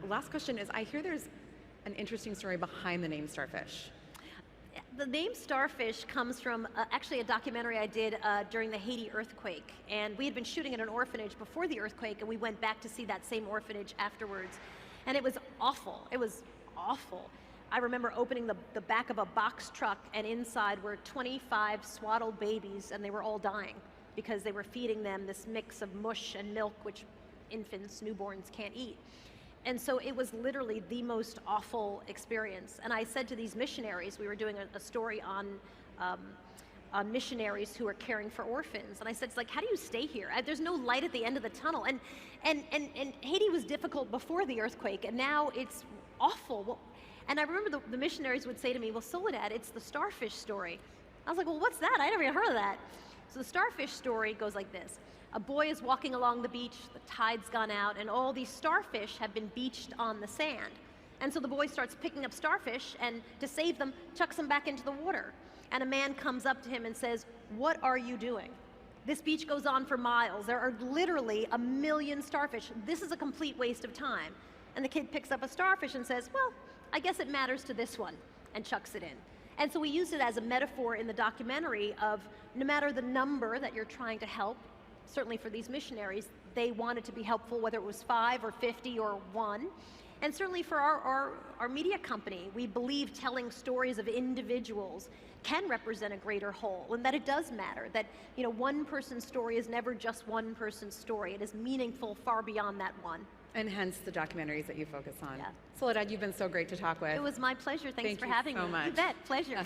Last question is, I hear there's an interesting story behind the name Starfish. The name Starfish comes from actually a documentary I did during the Haiti earthquake. And we had been shooting at an orphanage before the earthquake, and we went back to see that same orphanage afterwards. And it was awful. It was awful. I remember opening the back of a box truck, and inside were 25 swaddled babies, and they were all dying because they were feeding them this mix of mush and milk, which infants, newborns can't eat. And so it was literally the most awful experience. And I said to these missionaries, we were doing a story on missionaries who are caring for orphans. And I said, it's like, how do you stay here? There's no light at the end of the tunnel. And Haiti was difficult before the earthquake, and now it's awful. Well, and I remember the missionaries would say to me, well, Soledad, it's the starfish story. I was like, well, what's that? I never even heard of that. So the starfish story goes like this. A boy is walking along the beach, the tide's gone out, and all these starfish have been beached on the sand. And so the boy starts picking up starfish, and to save them, chucks them back into the water. And a man comes up to him and says, what are you doing? This beach goes on for miles. There are literally 1 million starfish. This is a complete waste of time. And the kid picks up a starfish and says, well, I guess it matters to this one, and chucks it in. And so we used it as a metaphor in the documentary of no matter the number that you're trying to help, certainly for these missionaries, they wanted to be helpful, whether it was 5 or 50 or 1. And certainly for our media company, we believe telling stories of individuals can represent a greater whole, and that it does matter, that one person's story is never just one person's story. It is meaningful far beyond that one. And hence the documentaries that you focus on. Yeah. Soledad, you've been so great to talk with. It was my pleasure. Thanks for having me. Thank you so much. You bet. Pleasure.